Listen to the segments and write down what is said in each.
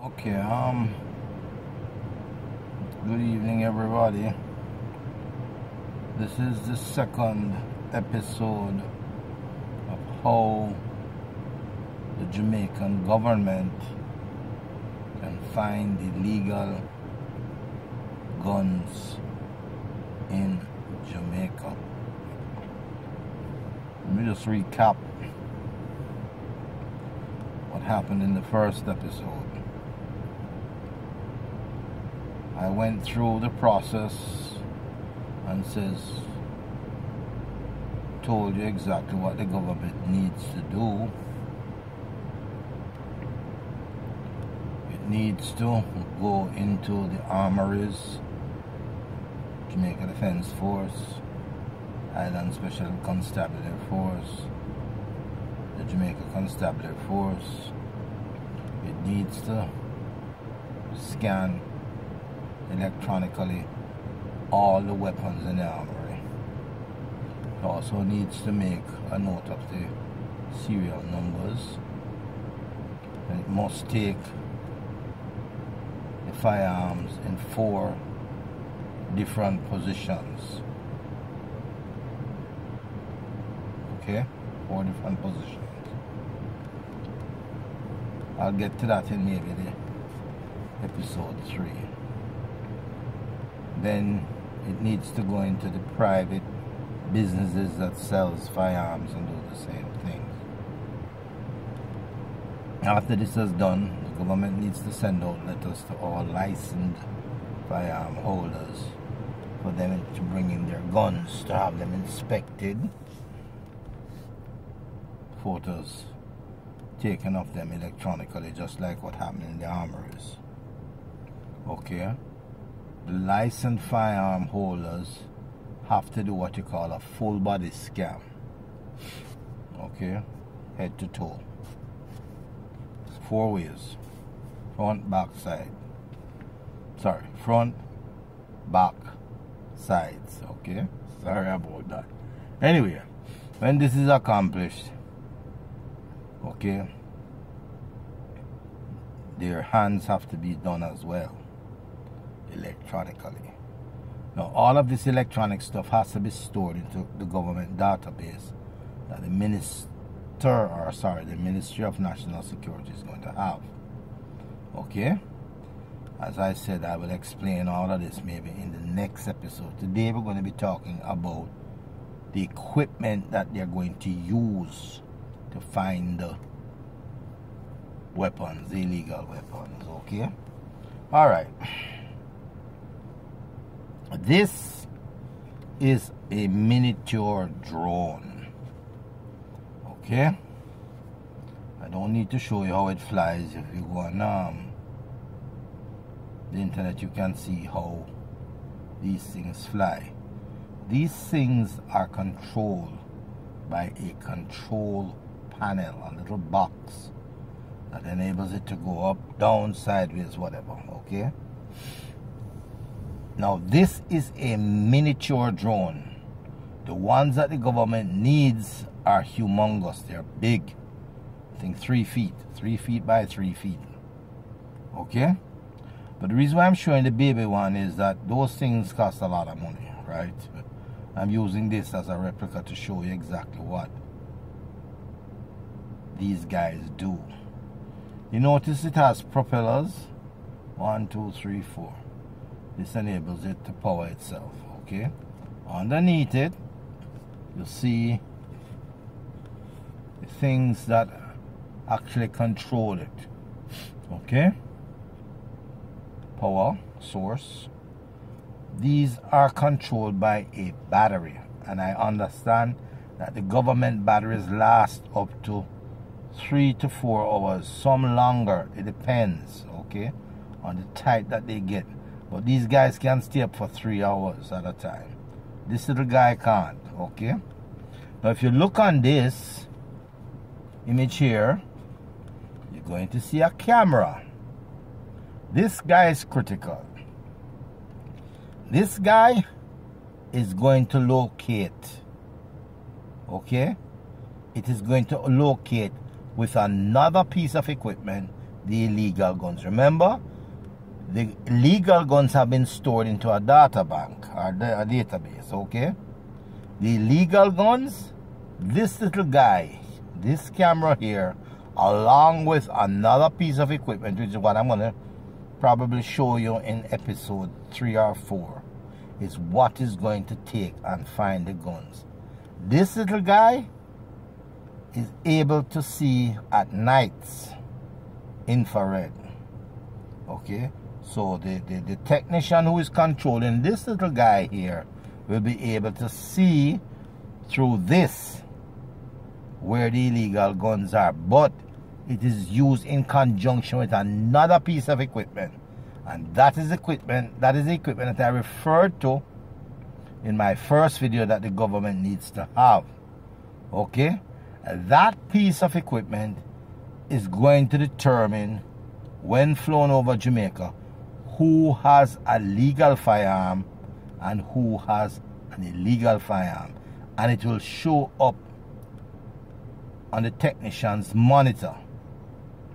Okay, good evening everybody. This is the second episode of how the Jamaican government can find illegal guns in Jamaica. Let me just recap what happened in the first episode. I went through the process and told you exactly what the government needs to do. It needs to go into the armories, Jamaica Defense Force, Island Special Constabulary Force, the Jamaica Constabulary Force. It needs to scan electronically all the weapons in the armory. It also needs to make a note of the serial numbers, and it must take the firearms in 4 different positions. Okay, 4 different positions. I'll get to that in maybe the episode 3. Then it needs to go into the private businesses that sells firearms and do the same thing. After this is done, the government needs to send out letters to all licensed firearm holders for them to bring in their guns, to have them inspected, photos taken of them electronically, just like what happened in the armories. Okay? The licensed firearm holders have to do what you call a full body scan. Okay? Head to toe. 4 ways. Front, back, side. Sorry, front, back, sides. Okay? Sorry about that. Anyway, when this is accomplished, okay, their hands have to be done as well, electronically. Now, all of this electronic stuff has to be stored into the government database that the Ministry of National Security is going to have. Okay? As I said, I will explain all of this maybe in the next episode. Today we're going to be talking about the equipment that they're going to use to find the weapons, the illegal weapons. Okay? Alright. This is a miniature drone. Okay? I don't need to show you how it flies. If you go on the internet, you can see how these things fly. These things are controlled by a control panel, a little box that enables it to go up, down, sideways, whatever. Okay? Now, this is a miniature drone. The ones that the government needs are humongous. They're big. I think 3 feet. 3 feet by 3 feet. Okay? But the reason why I'm showing the baby one is that those things cost a lot of money, right? I'm using this as a replica to show you exactly what these guys do. You notice it has propellers. 1, 2, 3, 4. This enables it to power itself. Okay? Underneath it, you see the things that actually control it. Okay? Power source. These are controlled by a battery, and I understand that the government batteries last up to 3 to 4 hours, some longer. It depends, okay, on the type that they get. But these guys can stay up for 3 hours at a time. This little guy can't, okay? Now, if you look on this image here, you're going to see a camera. This guy is critical. This guy is going to locate, okay? It is going to locate with another piece of equipment the illegal guns. Remember, the legal guns have been stored into a data bank or a database, okay? The illegal guns, this little guy, this camera here, along with another piece of equipment, which is what I'm going to probably show you in episode 3 or 4, is what is going to take and find the guns. This little guy is able to see at nights infrared, okay? So the technician who is controlling this little guy here will be able to see through this where the illegal guns are, but it is used in conjunction with another piece of equipment, and that is the equipment that I referred to in my first video that the government needs to have, okay? That piece of equipment is going to determine, when flown over Jamaica, who has a legal firearm and who has an illegal firearm, and it will show up on the technician's monitor.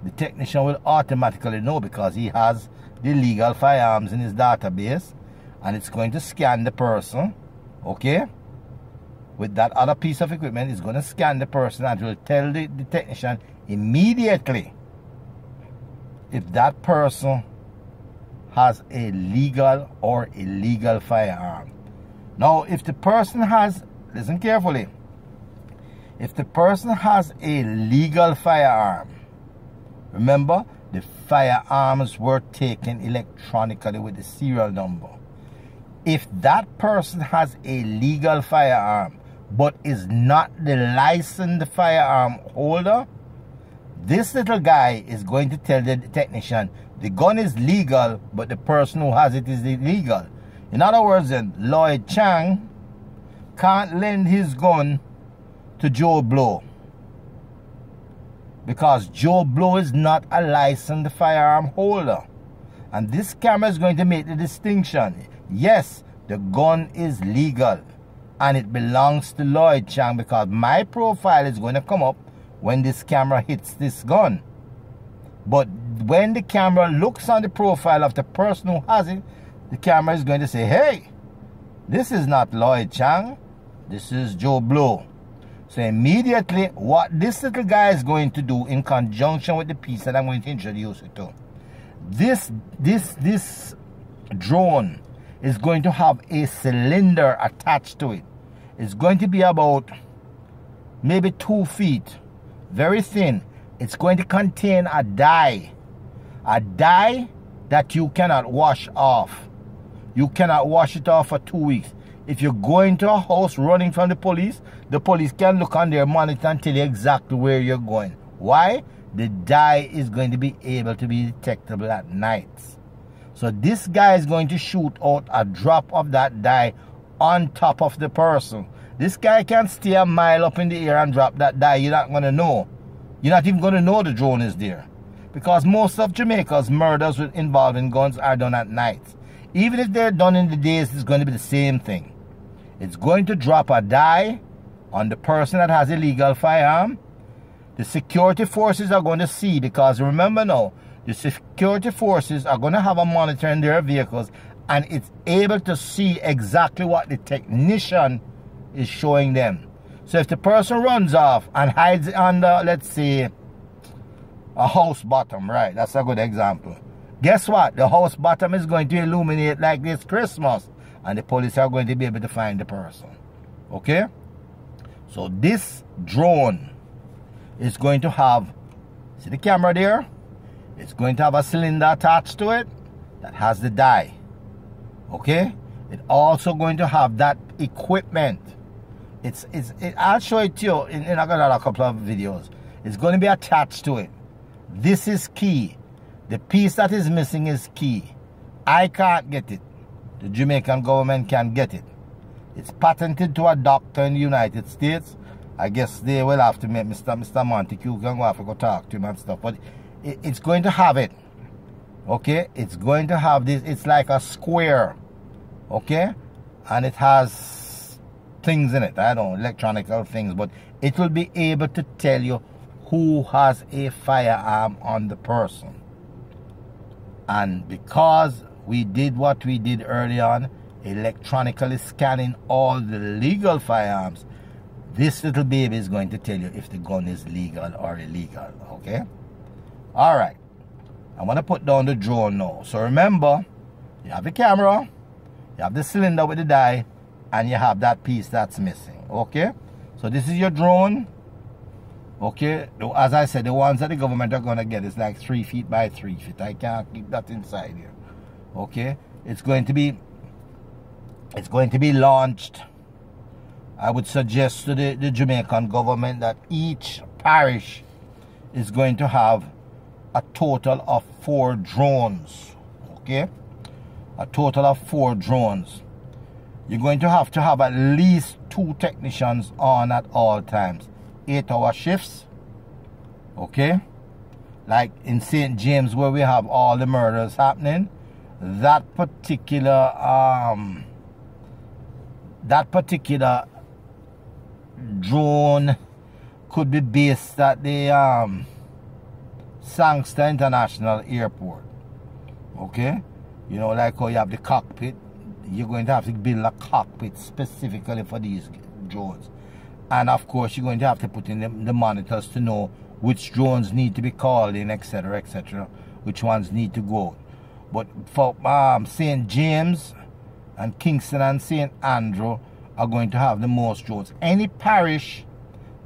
The technician will automatically know because he has the legal firearms in his database, and it's going to scan the person, okay? With that other piece of equipment, it's going to scan the person and it will tell the technician immediately if that person has a legal or illegal firearm. Now, if the person has, listen carefully, if the person has a legal firearm, remember, the firearms were taken electronically with the serial number. If that person has a legal firearm but is not the licensed firearm holder, this little guy is going to tell the technician the gun is legal, but the person who has it is illegal. In other words, then, Lloyd Chang can't lend his gun to Joe Blow because Joe Blow is not a licensed firearm holder. And this camera is going to make the distinction. Yes, the gun is legal and it belongs to Lloyd Chang because my profile is going to come up when this camera hits this gun. But when the camera looks on the profile of the person who has it, the camera is going to say, hey, this is not Lloyd Chang, this is Joe Blow. So immediately, what this little guy is going to do in conjunction with the piece that I'm going to introduce you to, this drone is going to have a cylinder attached to it. It's going to be about maybe 2 feet, very thin. It's going to contain a dye that you cannot wash off. You cannot wash it off for 2 weeks. If you go into a house running from the police can look on their monitor and tell you exactly where you're going. Why? The dye is going to be able to be detectable at nights. So this guy is going to shoot out a drop of that dye on top of the person. This guy can stay a mile up in the air and drop that dye. You're not going to know. You're not even going to know the drone is there. Because most of Jamaica's murders involving guns are done at night. Even if they're done in the days, it's going to be the same thing. It's going to drop a dye on the person that has a legal firearm. The security forces are going to see, because remember now, the security forces are going to have a monitor in their vehicles, and it's able to see exactly what the technician is showing them. So if the person runs off and hides under, let's say, a house bottom, right? That's a good example. Guess what? The house bottom is going to illuminate like this Christmas, and the police are going to be able to find the person. Okay? So this drone is going to have, see the camera there? It's going to have a cylinder attached to it that has the dye. Okay? It's also going to have that equipment. I'll show it to you in another couple of videos. It's going to be attached to it. This is key. The piece that is missing is key. I can't get it. The Jamaican government can get it. It's patented to a doctor in the United States. I guess they will have to make Mr. Montague can go have to go talk to him and stuff. But it's going to have it. Okay? It's going to have this. It's like a square. Okay? And it has things in it. I don't know, electronic things. But it will be able to tell you who has a firearm on the person. And because we did what we did early on, electronically scanning all the legal firearms, this little baby is going to tell you if the gun is legal or illegal, okay? All right. I'm going to put down the drone now. So remember, you have the camera, you have the cylinder with the die, and you have that piece that's missing, okay? So this is your drone, okay? As I said, the ones that the government are going to get is like 3 feet by 3 feet. I can't keep that inside here, okay? It's going to be launched. I would suggest to the Jamaican government that each parish is going to have a total of 4 drones, okay? A total of 4 drones. You're going to have at least 2 technicians on at all times. 8-hour shifts, okay? Like in St. James, where we have all the murders happening, that particular drone could be based at the Sangster International Airport, okay? You know, like how you have the cockpit, you're going to have to build a cockpit specifically for these drones. And of course, you're going to have to put in the monitors to know which drones need to be called in, etc., etc., which ones need to go. But for St. James and Kingston and St. Andrew are going to have the most drones. Any parish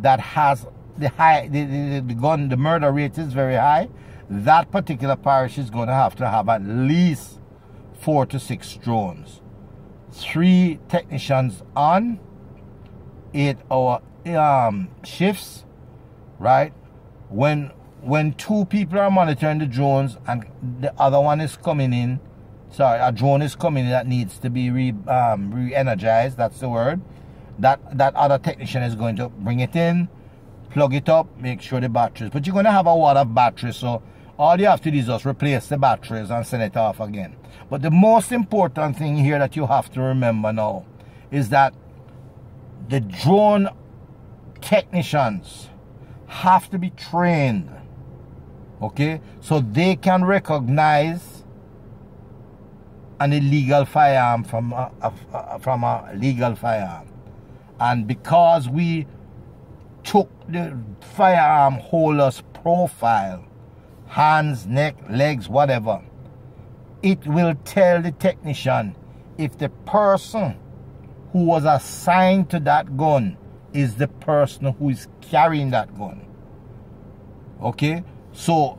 that has the murder rate is very high, that particular parish is going to have at least 4 to 6 drones. 3 technicians on, 8-hour shifts, right? When 2 people are monitoring the drones and the other one is coming in, sorry, a drone is coming in that needs to be re-energized, that's the word, that other technician is going to bring it in, plug it up, make sure the batteries, but you're going to have a lot of batteries, so all you have to do is just replace the batteries and send it off again. But the most important thing here that you have to remember now is that the drone technicians have to be trained, okay, so they can recognize an illegal firearm from a legal firearm. And because we took the firearm holder's profile, hands, neck, legs, whatever, it will tell the technician if the person who was assigned to that gun is the person who is carrying that gun. Okay? So,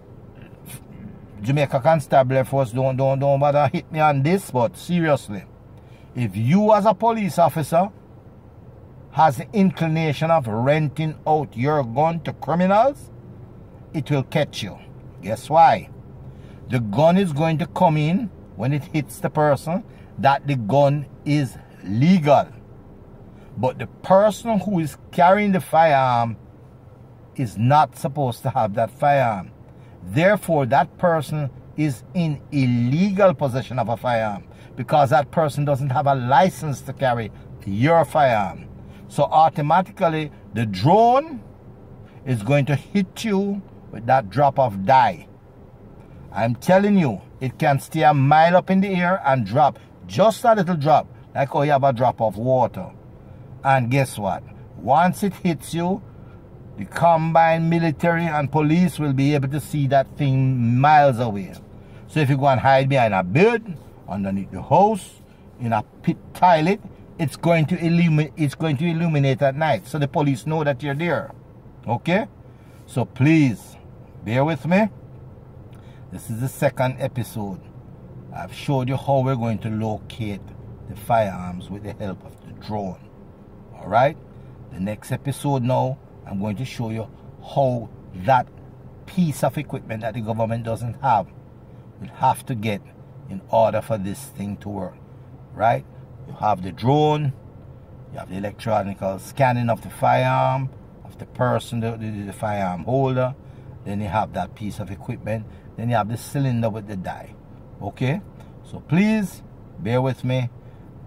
Jamaica Constabulary Force, don't bother hit me on this, but seriously, if you as a police officer has the inclination of renting out your gun to criminals, it will catch you. Guess why? The gun is going to come in when it hits the person that the gun is legal. But the person who is carrying the firearm is not supposed to have that firearm. Therefore, that person is in illegal possession of a firearm because that person doesn't have a license to carry your firearm. So automatically, the drone is going to hit you with that drop of dye. I'm telling you, it can stay a mile up in the air and drop. Just a little drop, like how you have a drop of water. And guess what? Once it hits you, the combined military and police will be able to see that thing miles away. So if you go and hide behind a bed, underneath the house, in a pit toilet, it's going to illuminate at night. So the police know that you're there. Okay? So please, bear with me. This is the second episode. I've showed you how we're going to locate the firearms with the help of the drone. Alright? The next episode now, I'm going to show you how that piece of equipment that the government doesn't have will have to get in order for this thing to work. Right? You have the drone, you have the electronic scanning of the firearm, of the person, the firearm holder, then you have that piece of equipment, then you have the cylinder with the die. Okay? So please, bear with me,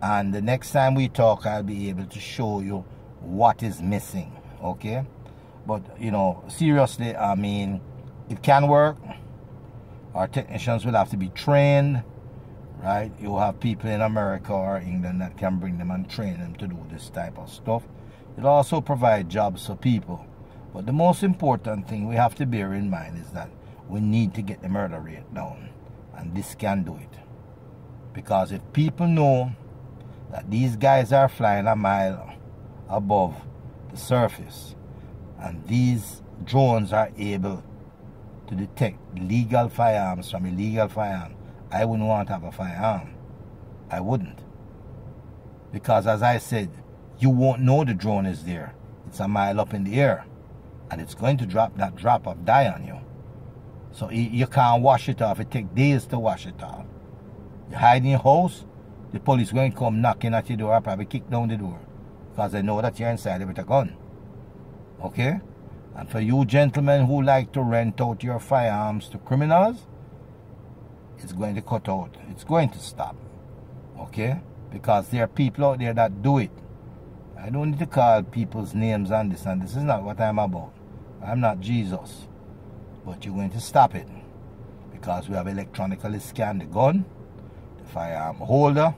and the next time we talk, I'll be able to show you what is missing. Okay? But, you know, seriously, I mean, it can work. Our technicians will have to be trained, right? You have people in America or England that can bring them and train them to do this type of stuff. It'll also provide jobs for people. But the most important thing we have to bear in mind is that we need to get the murder rate down. And this can do it. Because if people know that these guys are flying a mile above the surface and these drones are able to detect legal firearms from illegal firearms, I wouldn't want to have a firearm. I wouldn't. Because as I said, you won't know the drone is there. It's a mile up in the air. And it's going to drop that drop of dye on you. So you can't wash it off. It takes days to wash it off. You hide in your house, the police going to come knocking at your door, or probably kick down the door. Because they know that you're inside with a gun. Okay? And for you gentlemen who like to rent out your firearms to criminals, it's going to cut out. It's going to stop. Okay? Because there are people out there that do it. I don't need to call people's names and this is not what I'm about. I'm not Jesus. But you're going to stop it. Because we have electronically scanned the gun, the firearm holder,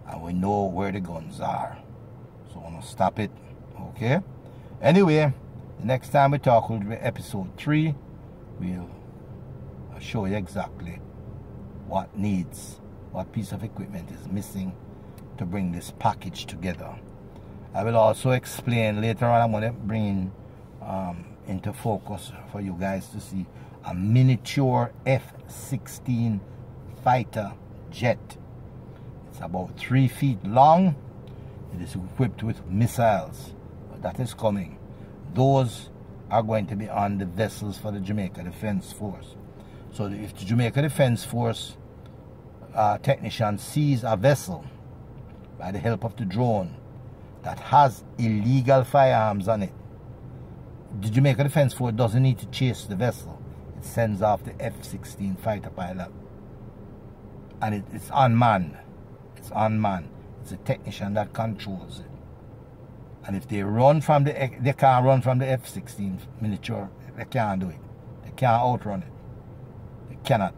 and we know where the guns are. So I'm going to stop it. Okay? Anyway, the next time we talk will be episode 3. We'll show you exactly what piece of equipment is missing to bring this package together. I will also explain later on. I'm going to bring into focus for you guys to see a miniature F-16 fighter jet. It's about 3 feet long. It is equipped with missiles. But that is coming. Those are going to be on the vessels for the Jamaica Defense Force. So if the Jamaica Defense Force technician sees a vessel by the help of the drone that has illegal firearms on it, the Jamaica Defense Force doesn't need to chase the vessel. It sends off the F-16 fighter pilot. And it's unmanned. It's unmanned. It's a technician that controls it. And if they run from they can't run from the F-16 miniature. They can't do it. They can't outrun it. They cannot.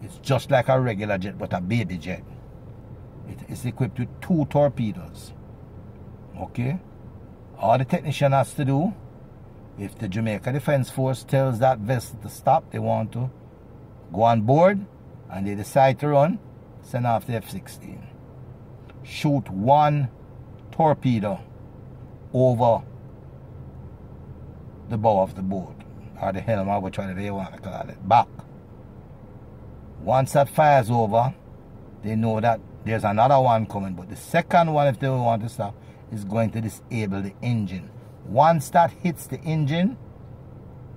It's just like a regular jet, but a baby jet. It's equipped with 2 torpedoes. Okay? All the technician has to do, if the Jamaica Defense Force tells that vessel to stop, they want to go on board, and they decide to run, send off the F-16. Shoot 1 torpedo over the bow of the boat, or the helm, or whichever they want to call it, back. Once that fires over, they know that there's another one coming, but the second one, if they want to stop, is going to disable the engine. Once that hits the engine,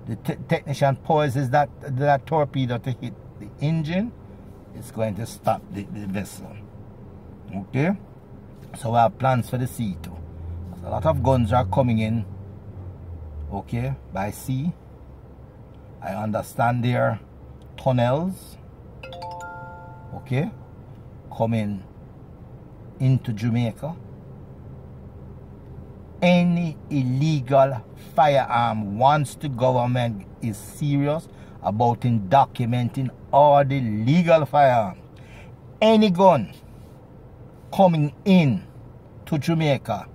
the technician poises that torpedo to hit the engine. It's going to stop the vessel. Okay? So we have plans for the sea too. A lot of guns are coming in, okay, by sea. I understand there are tunnels, okay, coming into Jamaica. Any illegal firearm, once the government is serious about documenting all the legal firearms, any gun coming in to Jamaica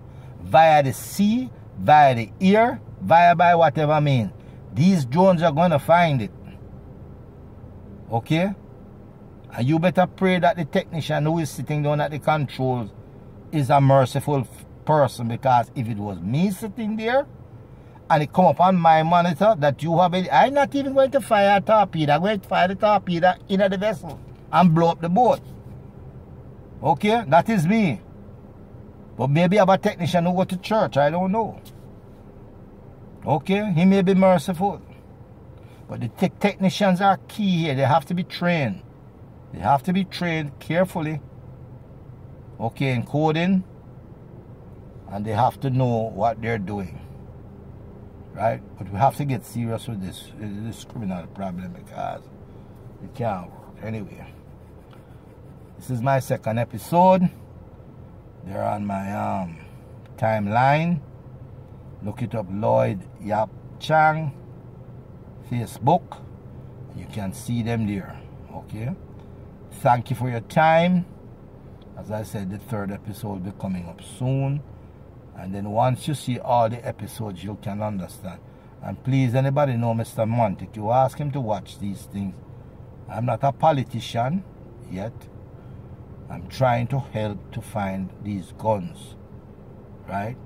via the sea, via the air, by whatever means, these drones are going to find it. Okay? And you better pray that the technician who is sitting down at the controls is a merciful person, because if it was me sitting there and it come up on my monitor that you have I'm not even going to fire a torpedo. I'm going to fire the torpedo into the vessel and blow up the boat. Okay? That is me. But maybe I'm a technician who go to church. I don't know. Okay? He may be merciful. But the technicians are key here. They have to be trained. They have to be trained carefully. Okay, in coding. And they have to know what they're doing. Right? But we have to get serious with this criminal problem, because it can't work. Anyway. This is my second episode. They're on my timeline. Look it up, Lloyd Yap Chang, Facebook. You can see them there. Okay? Thank you for your time. As I said, the 3rd episode will be coming up soon. And then once you see all the episodes, you can understand. And please, anybody know Mr. Montic, you ask him to watch these things. I'm not a politician yet. I'm trying to help to find these guns. Right?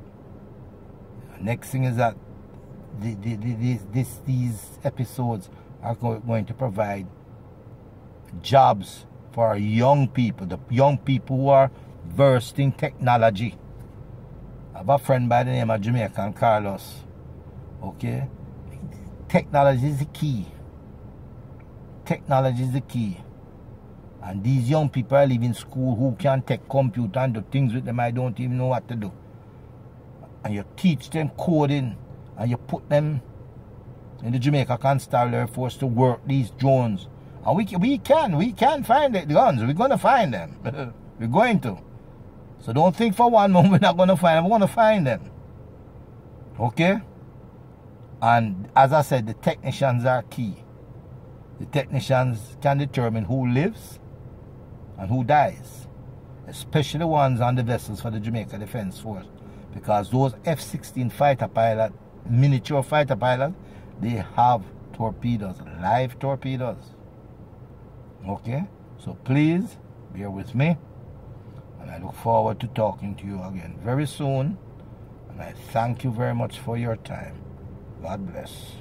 Next thing is that these episodes are going to provide jobs for our young people, the young people who are versed in technology. I have a friend by the name of Jamaican Carlos. Okay? Technology is the key. Technology is the key. And these young people are leaving school who can take computer and do things with them I don't even know what to do. And you teach them coding and you put them in the Jamaica Constabulary Force to work these drones. And we can find the guns. We're going to find them. We're going to. So don't think for one moment we're not going to find them. We're going to find them. Okay? And as I said, the technicians are key. The technicians can determine who lives and who dies. Especially the ones on the vessels for the Jamaica Defense Force. Because those F-16 fighter pilots, miniature fighter pilots, they have torpedoes, live torpedoes. Okay? So please, bear with me. And I look forward to talking to you again very soon. And I thank you very much for your time. God bless.